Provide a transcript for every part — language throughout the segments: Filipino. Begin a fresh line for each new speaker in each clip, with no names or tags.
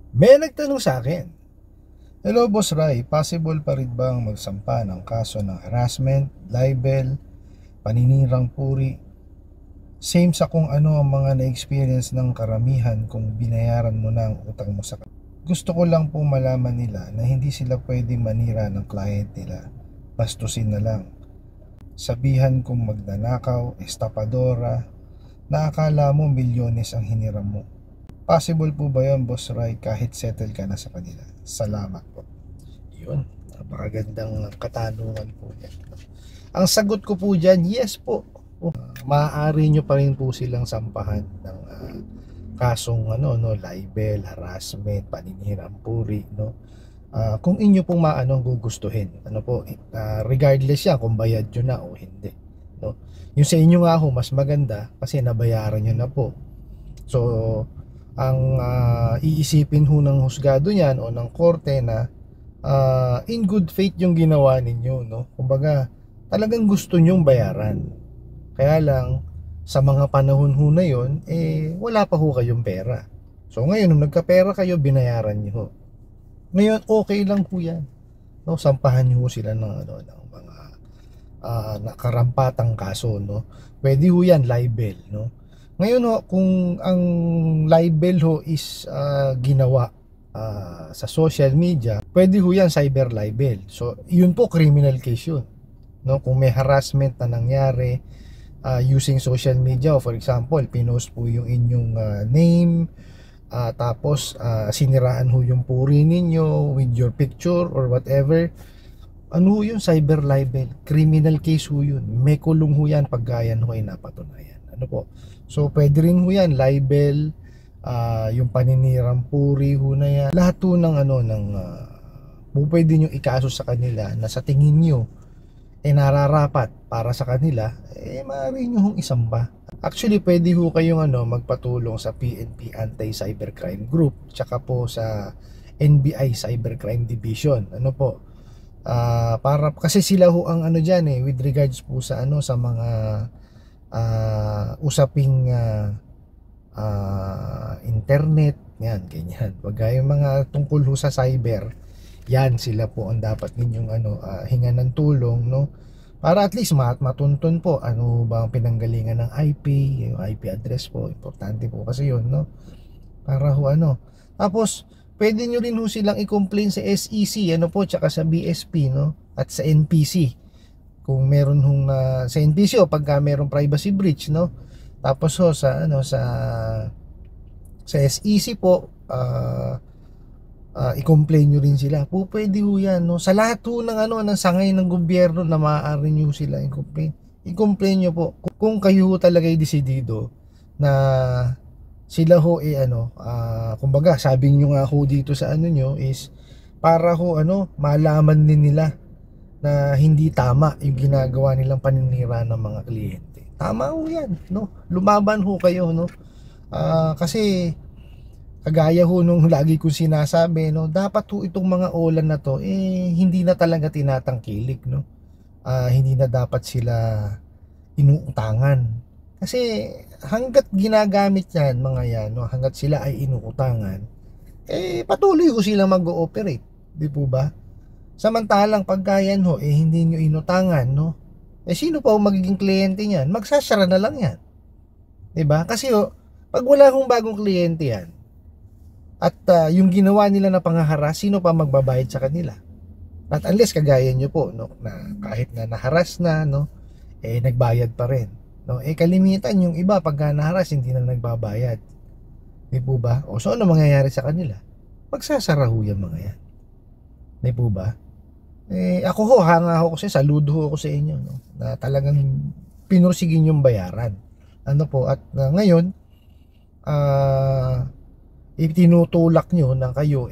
May nagtanong sa akin, "Hello Boss Rai, possible pa rin bang magsampa ng kaso ng harassment, libel, paninirang puri? Same sa kung ano ang mga na-experience ng karamihan kung binayaran mo na ang utang mo sa kanila. Gusto ko lang po malaman nila na hindi sila pwedeng manira ng client nila. Bastusin na lang. Sabihan kong magnanakaw, estapadora, na akala mo milyones ang hiniram mo. Possible po ba yun, Boss Rai, kahit settle ka na sa kanila? Salamat po." Yun, napakagandang katanungan po yan. Ang sagot ko po dyan, yes po. Maaari nyo pa rin po silang sampahan ng kasong libel, harassment, paninirang puri, no? Kung inyo pong gugustuhin, regardless yan kung bayad nyo na o hindi, no? Yung sa inyo nga ho, mas maganda kasi nabayaran nyo na po. So, ang iisipin ho ng husgado niyan o ng korte na in good faith yung ginawa ninyo, no? Kumbaga, talagang gusto nyong bayaran. Kaya lang, sa mga panahon ho na yon, wala pa ho kayong pera. So ngayon, nung nagkapera kayo, binayaran nyo ho. Ngayon, okay lang ho yan. No? Sampahan nyo ho sila ng mga nakarampatang kaso, no? Pwede ho yan, libel, no? Ngayon ho, kung ang libel ho is ginawa sa social media, pwede ho yan cyber libel. So, yun po criminal case yun. No? Kung may harassment na nangyari using social media, for example, pinost po yung inyong name, tapos siniraan ho yung puri ninyo with your picture or whatever, ano ho yun, cyber libel, criminal case ho yun, may kulong ho yan pag yan ho ay napatunayan. Ano po, so pwede rin ho yan, libel, yung paninirang puri ho na yan, lahat ho ng pwede nyo ikaso sa kanila na sa tingin nyo nararapat para sa kanila, maaari nyo hong isamba. Actually, pwede ho kayong magpatulong sa PNP Anti-Cybercrime Group, tsaka po sa NBI Cybercrime Division. Ano po? Para kasi sila ho ang diyan with regards po sa sa mga usaping internet, yan, ganyan. Pag yung mga tungkol ho sa cyber, yan sila po ang dapat ninyong hingan ng tulong, no? Para at least matuntun po ano ba ang pinanggalingan ng IP, yung IP address po, importante po kasi yun, no? Para ho tapos pwede nyo rin ho silang i-complain sa SEC, tsaka sa BSP, no? At sa NPC kung meron hong sa NPC o pagka meron privacy breach, no? Tapos ho sa SEC po, i-complain nyo rin sila. Pwede ho yan, no? Sa lahat ho ng ng sangay ng gobyerno na maaari nyo sila i-complain. I-complain nyo po. Kung kayo ho talaga desidido na sila ho kumbaga sabi nyo nga ho dito sa nyo is para ho malaman din nila na hindi tama yung ginagawa nilang paninira ng mga kliyente. Tama ho yan, no? Lumaban ho kayo, no? Kasi kagaya ho nung lagi kong sinasabi, no, dapat ho itong mga OLAN na to hindi na talaga tinatangkilik, no. Hindi na dapat sila inuutangan. Kasi hangga't ginagamit yan mga yan, no, hangga't sila ay inuutangan, patuloy ho sila mag-ooperate, di po ba? Samantalang pagka yan ho hindi nyo inutangan, no, sino pa ho magiging kliyente niyan? Magsasara na lang yan, di ba? Kasi pag wala hong bagong kliyente yan at yung ginawa nila na pangaharas, sino pa magbabayad sa kanila? At unless kagaya nyo po, no, na kahit na naharas na, no, nagbayad pa rin, no? Kalimitan yung iba pagka naharas hindi na nagbabayad, di po ba? O so ano mangyayari sa kanila? Magsasara ho yung mga yan, di po ba? Ako ho, hanga ho kasi, saludo ho ako sa inyo, no, na talagang pinursigin yung bayaran, po, at ngayon itinutulak nyo na kayo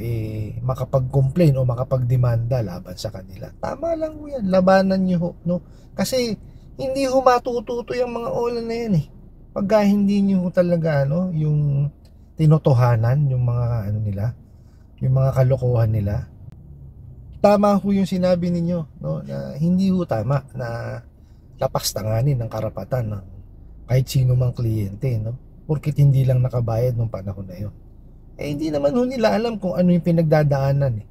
makapag-complain o makapag-demanda laban sa kanila. Tama lang ho yan, labanan nyo ho, no? Kasi hindi ho matututo yung mga OLAN na yan pagka hindi nyo talaga yung tinotohanan yung mga nila, yung mga kalokohan nila. Tama ho yung sinabi ninyo, no, na hindi ho tama na lapastanganin ng karapatan ng kahit sino mang kliyente, no, porkit hindi lang nakabayad nung panahon na yun. eh hindi naman ho nila alam kung ano yung pinagdadaanan eh.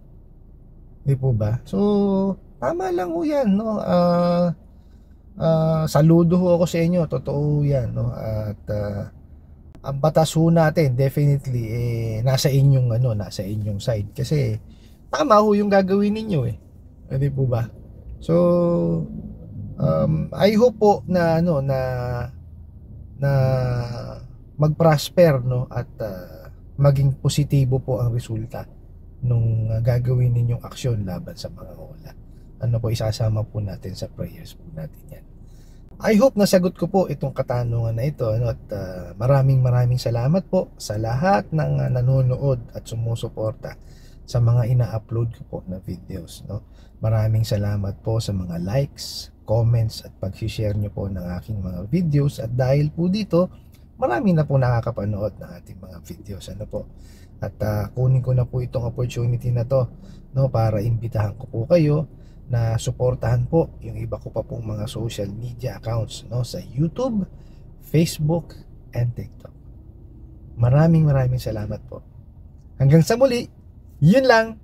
Di po ba? So, tama lang ho yan, no? Saludo ho ako sa inyo, totoo ho yan, no? At ang batas ho natin, definitely, nasa inyong, nasa inyong side. Kasi, tama ho yung gagawin ninyo eh. Di po ba? So, I hope po na, na mag-prosper, no? At maging positibo po ang resulta nung gagawin ninyong aksyon laban sa mga hola. Ano po, isasama po natin sa prayers po natin yan. I hope nasagot ko po itong katanungan na ito, at maraming salamat po sa lahat ng nanonood at sumusuporta sa mga ina-upload ko po na videos, no? Maraming salamat po sa mga likes, comments at pag-share nyo po ng aking mga videos, at dahil po dito marami na po nakakapanood ng ating mga videos, ano po. At kunin ko na po itong opportunity na to, no, para imbitahan ko po kayo na suportahan po yung iba ko pa pong mga social media accounts, no, sa YouTube, Facebook, and TikTok. Maraming salamat po. Hanggang sa muli, yun lang.